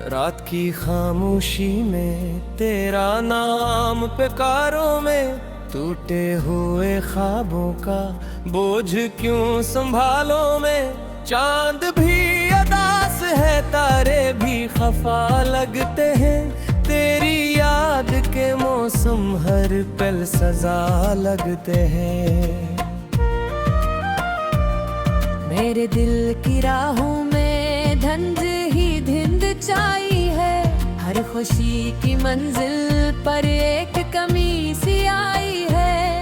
रात की खामोशी में तेरा नाम पुकारों में, टूटे हुए ख्वाबों का बोझ क्यों संभालो मैं। चांद भी अदास है, तारे भी खफा लगते हैं, तेरी याद के मौसम हर पल सजा लगते हैं। मेरे दिल की राहों में धंध ही धिंद छाई है, हर खुशी की मंजिल पर एक कमी सी आई है।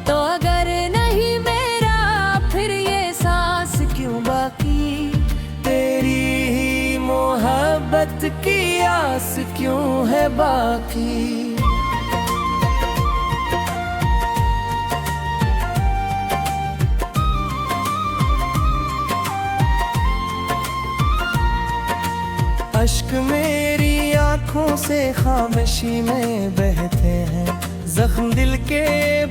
तो अगर नहीं मेरा फिर ये सांस क्यों बाकी, तेरी ही मोहब्बत की आस क्यों है बाकी। अश्क मेरी आँखों से खामोशी में बहते हैं, जख्म दिल के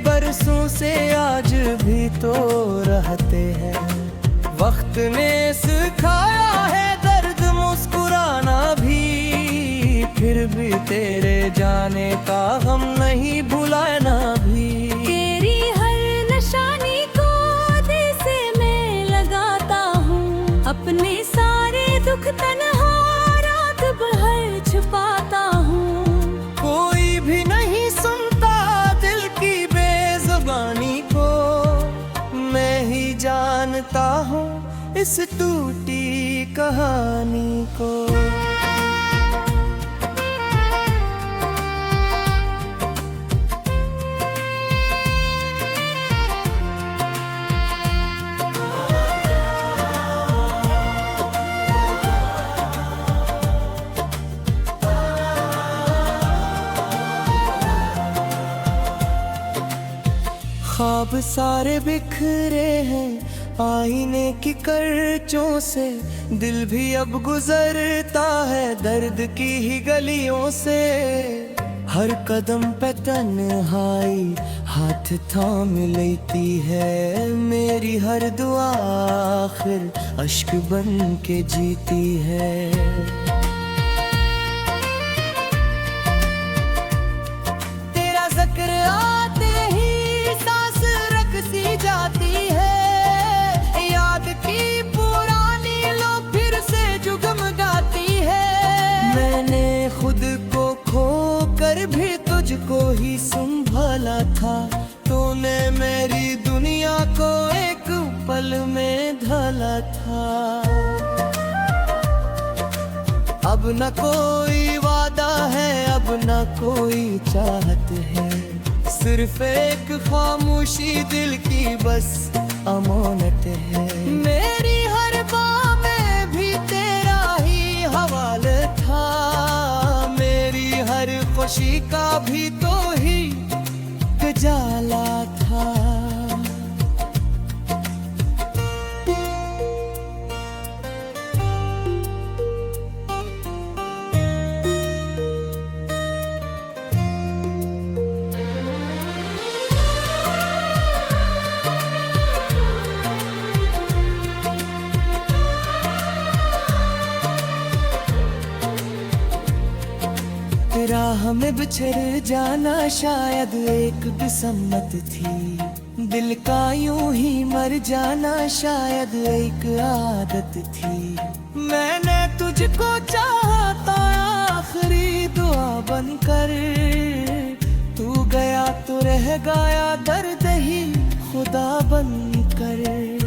बरसों से आज भी तो रहते हैं। वक्त ने सिखाया है दर्द मुस्कुराना भी, फिर भी तेरे जाने का गम नहीं भुलाना भी। तेरी हर निशानी को दिल से मैं लगाता हूँ, अपने सारे दुख तन्हा भर छुपाता हूँ। कोई भी नहीं सुनता दिल की बेज़ुबानी को, मैं ही जानता हूँ इस टूटी कहानी को। ख्वाब सारे बिखरे हैं आईने की करचों से, दिल भी अब गुजरता है दर्द की ही गलियों से। हर कदम पे तन्हाई हाथ थाम लेती है, मेरी हर दुआ आखिर अश्क बन के जीती है। तेरा जिक्र आते ही सी जाती है, याद की पुरानी लो फिर से जुगमगाती है। मैंने खुद को खो कर भी तुझको ही संभाला था, तूने मेरी दुनिया को एक पल में ढाला था। अब न कोई वादा है, अब न कोई चाहत है, सिर्फ एक खामोशी दिल की बस अमानत है। मेरी हर बाह में भी तेरा ही हवाला था, मेरी हर खुशी का भी तो ही जाला था। राह में बिछड़ जाना शायद एक किस्मत थी, दिल का यूं ही मर जाना शायद एक आदत थी। मैंने तुझको चाहा था आखिरी दुआ बनकर, तू गया तो रह गया दर्द ही खुदा बनकर।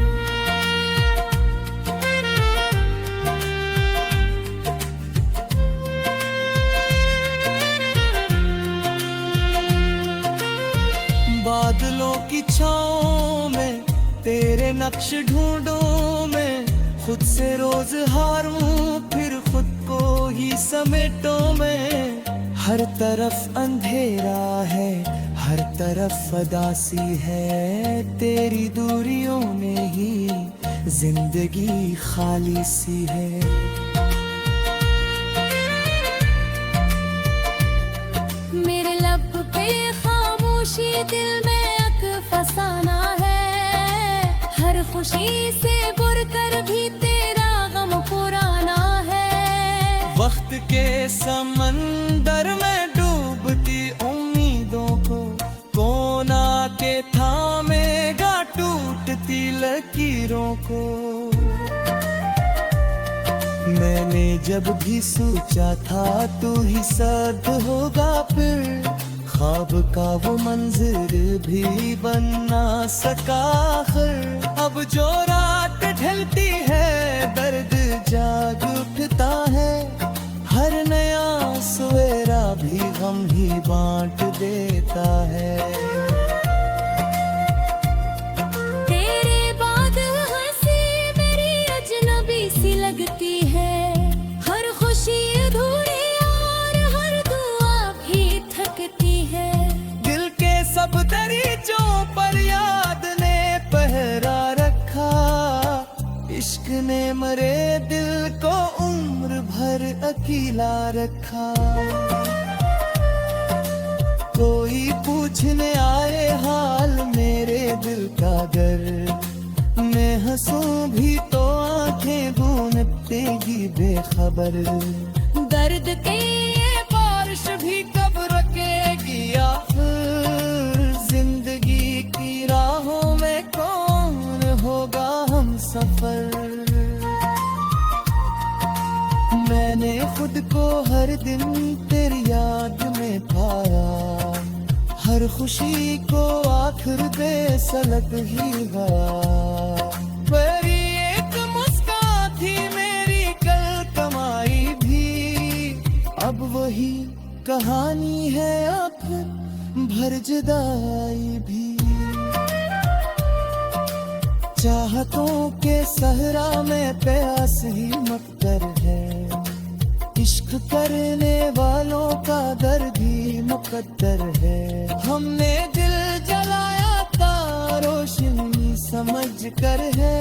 बादलों की छाँव में तेरे नक्श ढूंढूं मैं, खुद से रोज हारूं फिर खुद को ही समेटूं मैं। हर तरफ अंधेरा है, हर तरफ उदासी है, तेरी दूरियों में ही जिंदगी खाली सी है। मेरे लब पे खामोशी दिल में फसाना है, हर खुशी से बुर कर भी तेरा गम पुराना है। वक्त के को। मैंने जब भी सोचा था तू ही साथ होगा, फिर ख्वाब का वो मंजर भी बन ना सका आखिर। अब जो रात ढलती है दर्द जाग उठता है, हर नया सवेरा भी गम ही बांट देता है। तेरे बाद हंसी मेरी अजनबी सी लगती है, हर खुशी अधूरी और हर दुआ भी थकती है। दिल के सब दरीचों पर याद ने पहरा रखा, इश्क ने मरे दिल को उम्र भर अकेला रखा। कोई पूछने आए हाल मेरे दिल का, गर मैं हंसूं भी तो आंखें गूंजतेगी बेखबर। दर्द के ये बारिश भी कब रुकेगी आखिर, जिंदगी की राहों में कौन होगा हम सफर। मैंने खुद को हर दिन तेरी याद में पाया, हर खुशी को आखिर बेसलग ही गया। मेरी एक मुस्कान थी मेरी कल कमाई भी, अब वही कहानी है आखिर भर जुदाई भी। चाहतों के सहरा में प्यास ही मकदर है, इश्क करने वालों का दर्द ही मुकद्दर है। हमने दिल जलाया था रोशनी समझ कर है।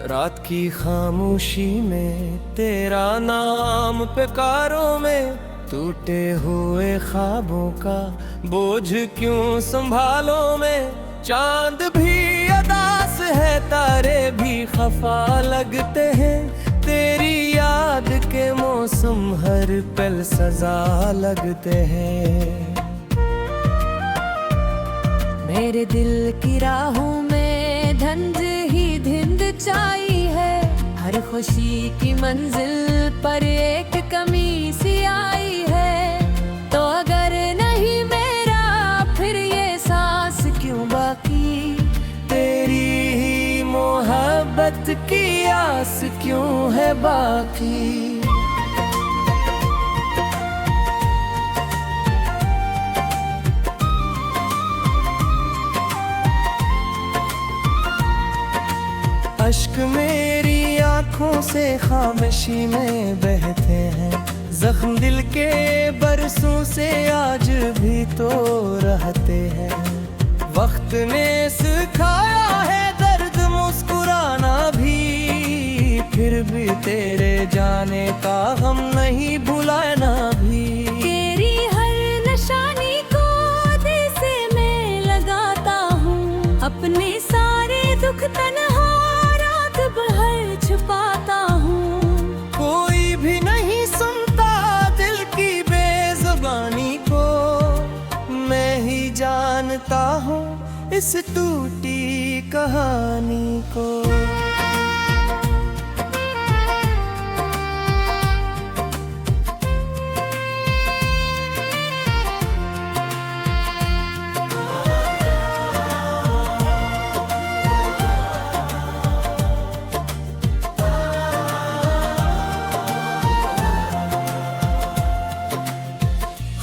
रात की खामोशी में तेरा नाम पुकारों में, टूटे हुए ख्वाबों का बोझ क्यों संभालो मैं। चांद भी अदास है तारे भी खफा लगते हैं, तेरी याद के मौसम हर पल सजा लगते हैं। मेरे दिल की राहों में धंध ही धिंद चाई है, हर खुशी की मंजिल पर एक कमी सी आई है। तो अगर नहीं मेरा फिर ये सांस क्यों बाकी, तेरी ही मोहब्बत की आस क्यों है बाकी। अश्क मेरी आंखों से खामोशी में बहते हैं, जख्म दिल के बरसों से आज भी तो रहते हैं। वक्त ने सिखाया है दर्द मुस्कुराना भी, फिर भी तेरे जाने का गम नहीं भुलाना भी। तेरी हर निशानी को दिल से मैं लगाता हूँ, अपने सारे दुख तन्हा भर छुपाता हूँ। कोई भी नहीं सुनता दिल की बेज़ुबानी को, मैं ही जानता हूँ इस टूटी कहानी को।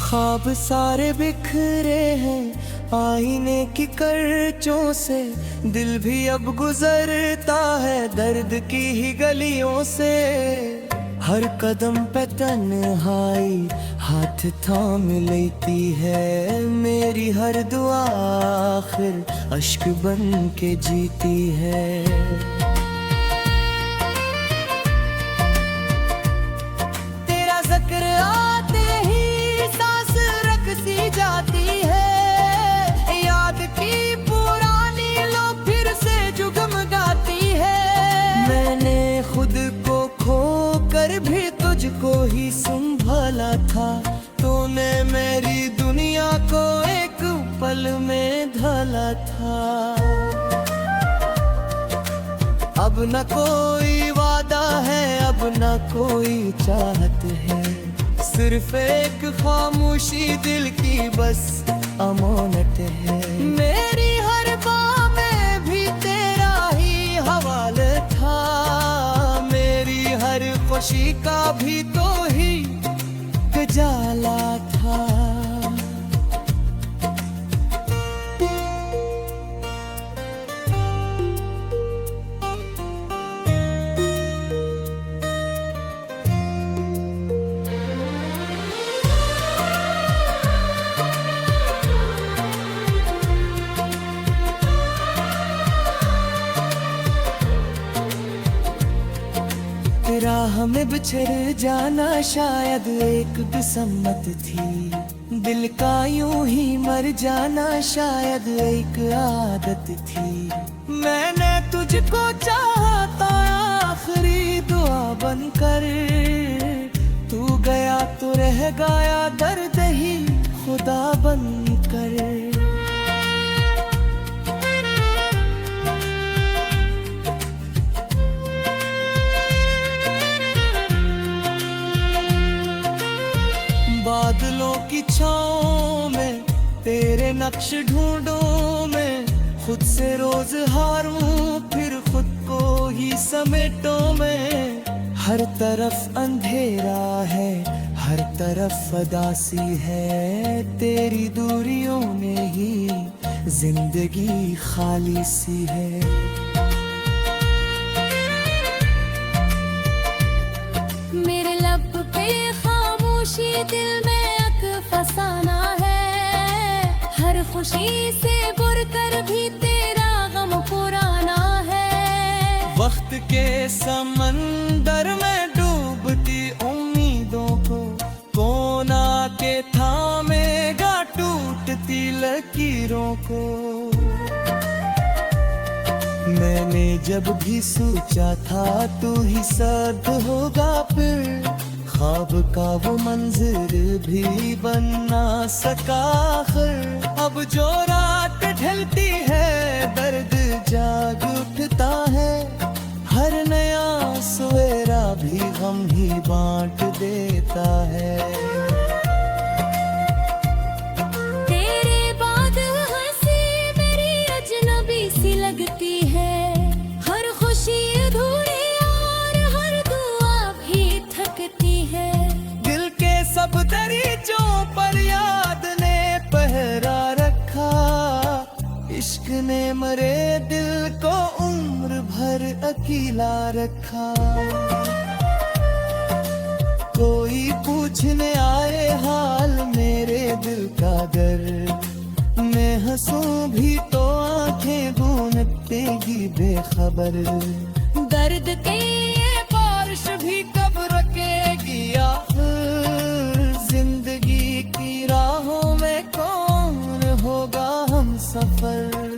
ख्वाब सारे बिखरे हैं आईने की करचों से, दिल भी अब गुजरता है दर्द की ही गलियों से। हर कदम पे तन्हाई हाथ थाम लेती है, मेरी हर दुआ आखिर अश्क बन के जीती है। तेरा जिक्र आते ही सांस रखती जाती है, याद की पुरानी लो फिर से पर भी तुझको ही संभाला था। तूने मेरी दुनिया को एक पल में ढाला था। अब न कोई वादा है, अब न कोई चाहत है, सिर्फ एक खामोशी दिल की बस अमानत है। मेरी हर बाह में भी तेरा ही हवाला था, मेरी हर खुशी का भी तो ही गजाला था। तेरा हमें बिछड़ जाना शायद एक किस्मत थी, दिल का यूं ही मर जाना शायद एक आदत थी। मैंने तुझको चाहा था आखिरी दुआ बनकर, तू गया तो रह गया दर्द ही खुदा बनकर। बादलों की छाँव में तेरे नक्श ढूंढूं मैं, खुद से रोज हारूं फिर खुद को ही समेटूं मैं। हर तरफ अंधेरा है, हर तरफ उदासी है, तेरी दूरियों में ही जिंदगी खाली सी है। मेरे लब पे खामोशी दिल में अक फसाना है, हर खुशी से बुरकर भी तेरा गम पुराना है। वक्त के समंदर में डूबती उम्मीदों को कौन आके थामेगा टूटती लकीरों को। मैंने जब भी सोचा था तू ही साथ होगा, फिर ख्वाब का वो मंजर भी बन ना सका आखिर। अब जो रात ढलती है दर्द जाग उठता है, हर नया सवेरा भी गम ही बांट देता है। तेरे बाद हंसी मेरी अजनबी सी लगती है, हर खुशी अधूरी और हर दुआ भी थकती है। दिल के सब दरीचों पर याद ने पहरा रखा, इश्क ने मरे दिल को उम्र भर अकेला रखा। कोई पूछने आए हाल मेरे दिल का गर, मैं हंसूं भी तो आंखें गूंजतेगी बेखबर। दर्द के ये बारिश भी कब रुकेगी आखिर, जिंदगी की राहों में कौन होगा हम सफर।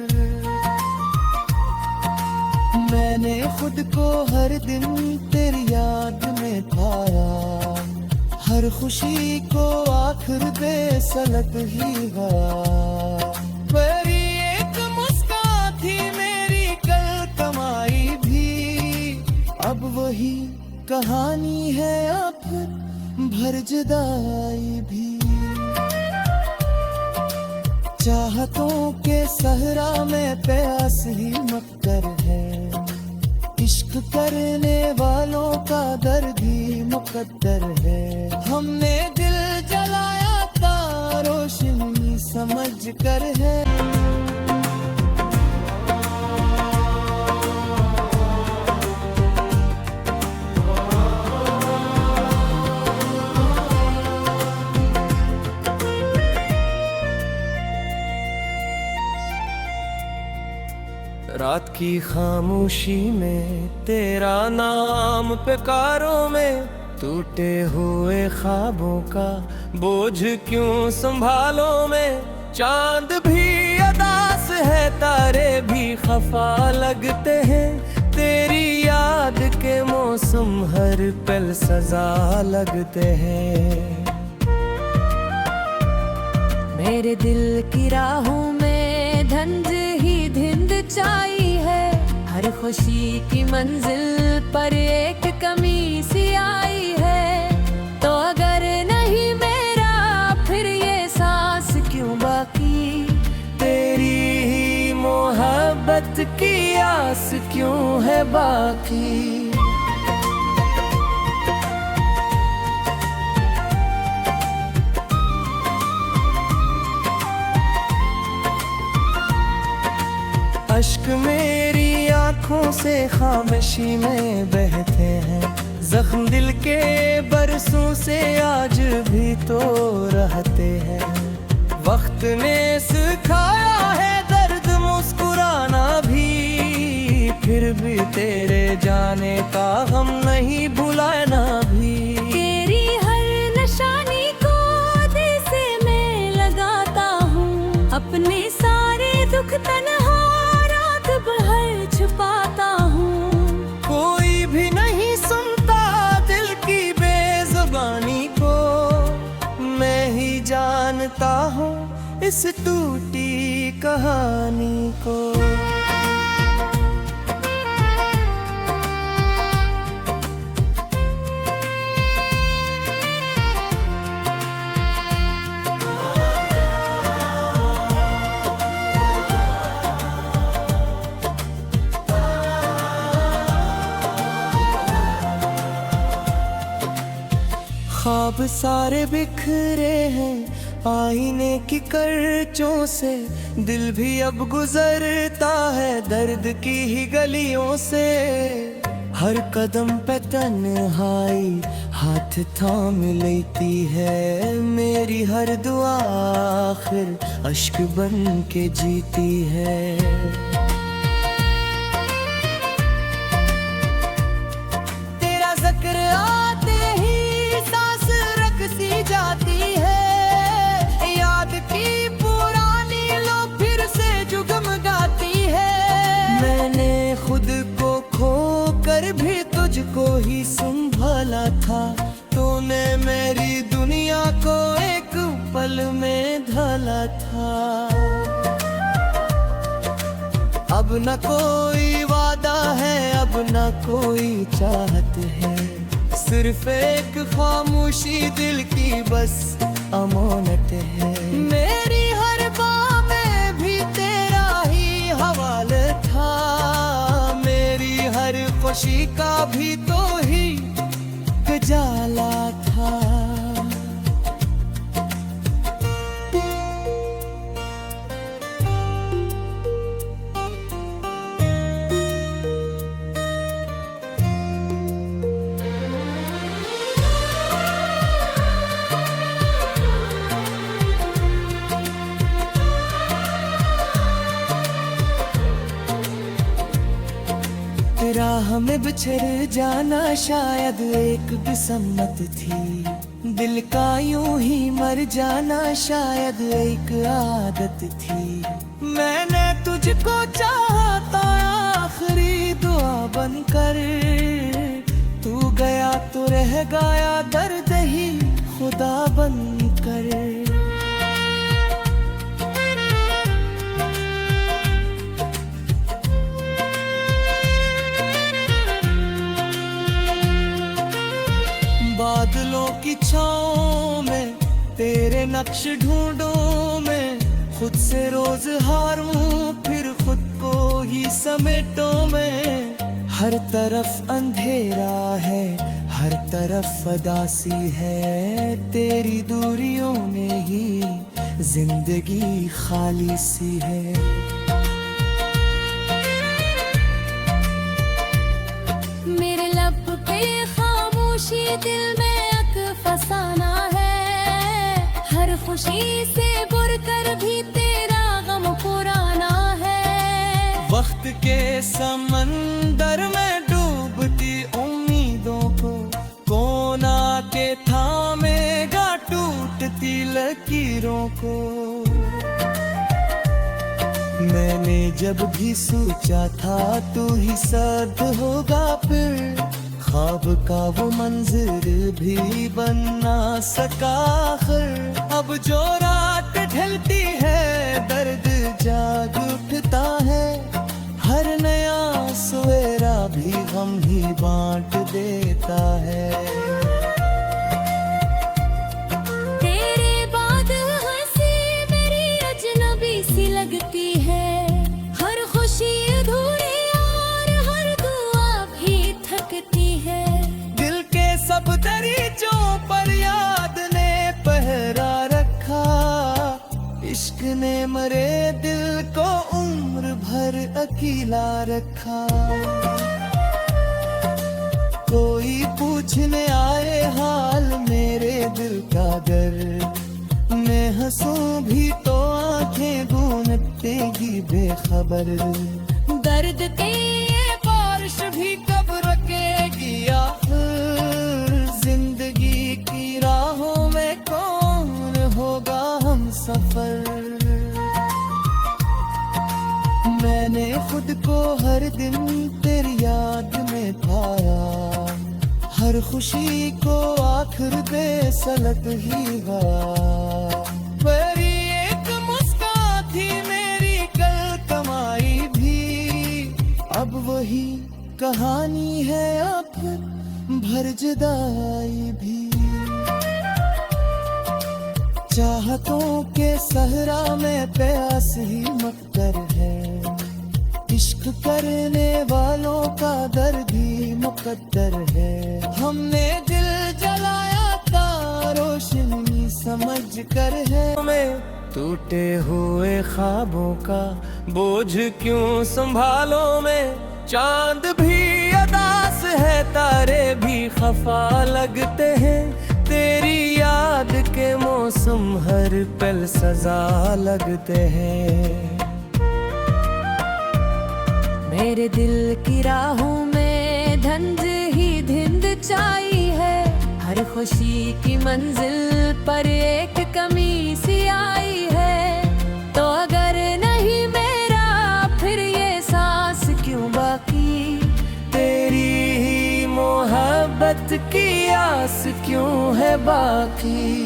मैंने खुद को हर दिन तेरी याद में पाया, हर खुशी को आखिर बेसलत ही गया। मेरी एक मुस्कान थी मेरी कल कमाई भी, अब वही कहानी है या फिर भर जुदाई भी। चाहतों के सहरा में प्यास ही मक्कर है, इश्क करने वालों का दर्द ही मुकद्दर है। हमने दिल जलाया था रोशनी समझ कर है। रात की खामोशी में तेरा नाम पुकारों में, टूटे हुए ख्वाबों का बोझ क्यों संभालो मैं। चांद भी अदास है, तारे भी खफा लगते हैं, तेरी याद के मौसम मौसम हर पल सजा लगते हैं। मेरे दिल की राहों में धंध ही धिंद छाई है। हर खुशी की मंजिल पर एक कमी सी आई है। तो अगर नहीं मेरा फिर ये सांस क्यों बाकी, तेरी ही मोहब्बत की आस क्यों है बाकी। अश्क मेरी आँखों से खामोशी में बहते हैं। जख्म दिल के बरसों से आज भी तो रहते हैं। वक्त ने सिखाया है दर्द मुस्कुराना भी, फिर भी तेरे जाने का गम नहीं भुलाना भी। तेरी हर निशानी को दिल से मैं लगाता हूँ। अपने सारे दुख तन्हा छुपाता हूँ। कोई भी नहीं सुनता दिल की बेज़ुबानी को, मैं ही जानता हूँ इस टूटी कहानी को। ख्वाब सारे बिखरे हैं आईने की करचों से। दिल भी अब गुजरता है दर्द की ही गलियों से। हर कदम पे तन्हाई हाथ थाम लेती है। मेरी हर दुआ आखिर अश्क बन के जीती है। तेरा जिक्र आते ही सांस रखती जाती है। याद की पुरानी लो फिर से जुगमगाती है। मैंने खुद को खो कर भी तुझको ही संभाला था। तूने मेरी दुनिया को एक पल में ढाला था। अब न कोई वादा है, अब न कोई चाहत है। सिर्फ एक खामोशी दिल की बस अमानत है। मेरी हर बाह में भी तेरा ही हवाला था। मेरी हर खुशी का भी तो ही गजाला था। राह में बिछड़ जाना शायद एक किस्मत थी। दिल का यूं ही मर जाना शायद एक आदत थी। मैंने तुझको चाहा था आखिरी दुआ बनकर। तू गया तो रह गया दर्द ही खुदा बनकर। बादलों की छाँव में तेरे नक्श ढूंढूं मैं। खुद से रोज हारूं फिर खुद को ही समेटो मैं। हर तरफ अंधेरा है, हर तरफ उदासी है। तेरी दूरियों ने ही जिंदगी खाली सी है। मेरे लब पे खामोशी दिल में अक फसाना है। हर खुशी से बुरकर भी तेरा गम पुराना है। वक्त के समंदर में डूबती उम्मीदों को कौन आके थामेगा टूटती लकीरों को। मैंने जब भी सोचा था तू ही साथ होगा फिर ख्वाब का वो मंजर भी बन ना सका आखिर। अब जो रात ढलती है दर्द जाग उठता है, हर नया सवेरा भी गम ही बांट देता है। तेरे बाद हंसी मेरी अजनबी सी लगती है, हर खुशी अधूरी और हर दुआ भी थकती है। दिल के सब दरीचों पर याद ने पहरा रखा, इश्क ने मरे दिल को उम्र भर अकेला रखा। कोई पूछने आए हाल मेरे दिल का गर, मैं हंसूं भी तो आंखें गूंजतेगी बेखबर। दर्द के ये बारिश भी कब रुकेगी आखिर, जिंदगी की राहों में कौन होगा हम सफर। मैंने खुद को हर दिन तेरी याद में पाया, हर खुशी को आखिर बेसलत ही गया। मेरी एक मुस्कान थी मेरी कल कमाई भी, अब वही कहानी है अब भर जुदाई भी। चाहतों के सहरा में प्यास ही मकदर है, इश्क करने वालों का दर्द ही मुकद्दर है। हमने दिल जलाया था रोशनी समझ कर है, हमें टूटे हुए ख्वाबों का बोझ क्यों संभालो मैं। चांद भी अदास है तारे भी खफा लगते हैं, तेरी याद के मौसम हर पल सजा लगते हैं। मेरे दिल की राहों में धंध ही धिंद छाई है, हर खुशी की मंजिल पर एक कमी सी आई है। तो अगर नहीं मेरा फिर ये सांस क्यों बाकी, तेरी ही मोहब्बत की आस क्यों है बाकी।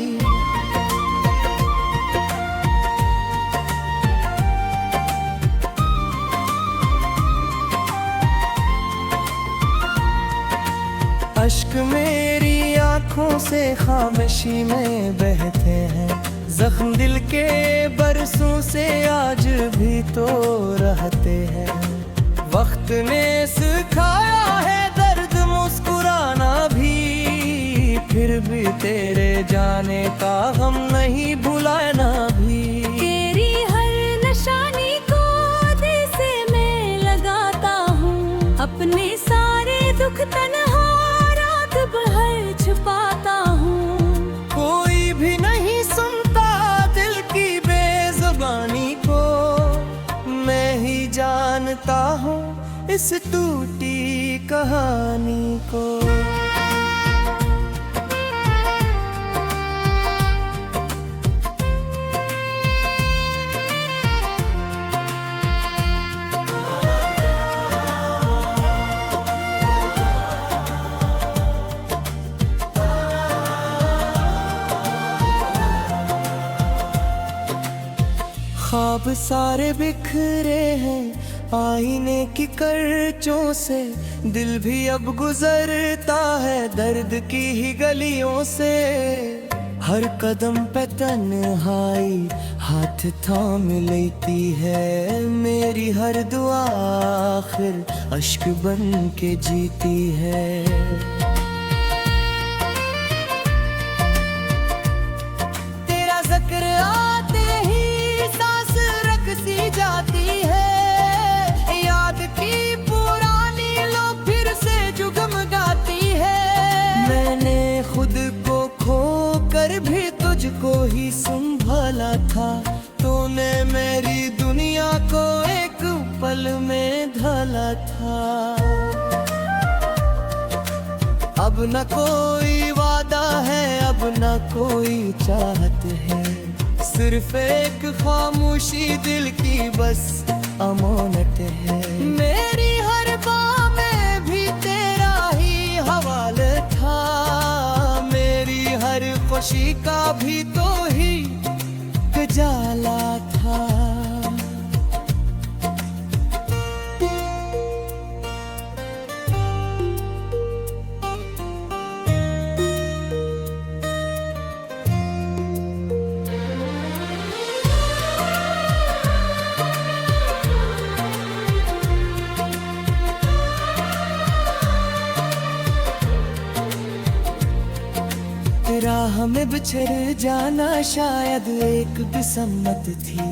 अश्क मेरी आंखों से खामोशी में बहते हैं, जख्म दिल के बरसों से आज भी तो रहते हैं। वक्त ने सिखाया है दर्द मुस्कुराना भी, फिर भी तेरे जाने का गम नहीं भुलाना भी। तेरी हर निशानी को दिल से मैं लगाता हूँ, अपने सारे दुख तन्हा भर छुपाता हूँ। कोई भी नहीं सुनता दिल की बेजुबानी को, मैं ही जानता हूँ इस टूटी कहानी को। ख्वाब सारे बिखरे हैं आईने की करचों से, दिल भी अब गुजरता है दर्द की ही गलियों से। हर कदम पे तन्हाई हाथ थाम लेती है, मेरी हर दुआ आखिर अश्क बन के जीती है। तेरा जिक्र आते ही सांस रकसी जाती है, याद की पुरानी लो फिर से जुगमगाती है। मैंने खुद को खो कर भी तुझको ही संभाला था, तूने मेरी दुनिया को एक पल में ढाला था। अब न कोई वादा है अब न कोई चाहत है, सिर्फ एक खामोशी दिल की बस अमानत है। मेरी हर बाह में भी तेरा ही हवा खुशी का भी तो ही जाला था। राह में बिछड़ जाना शायद एक किस्मत थी,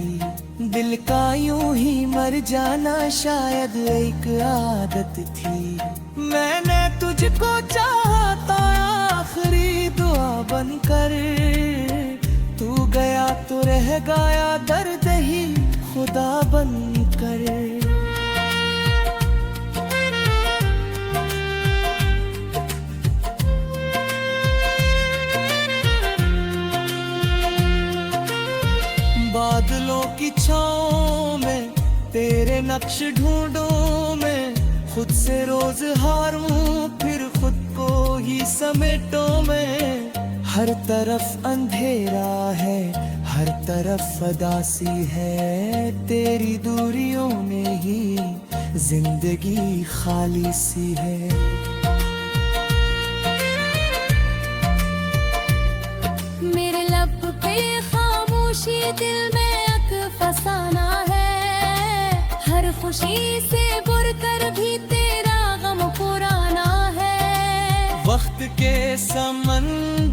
दिल का यूं ही मर जाना शायद एक आदत थी। मैंने तुझको चाहा था आखिरी दुआ बनकर, तू गया तो रह गया दर्द ही खुदा बनकर। बादलों की छाँव में तेरे नक्श ढूंढूं मैं, खुद से रोज हारूं फिर खुद को ही समेटो मैं। हर तरफ अंधेरा है, हर तरफ अदासी है, तेरी दूरियों में ही जिंदगी खाली सी है। मेरे लब पे खामोशी दिल में अक फसाना है, हर खुशी से बुर कर भी तेरा गम पुराना है। वक्त के समंदर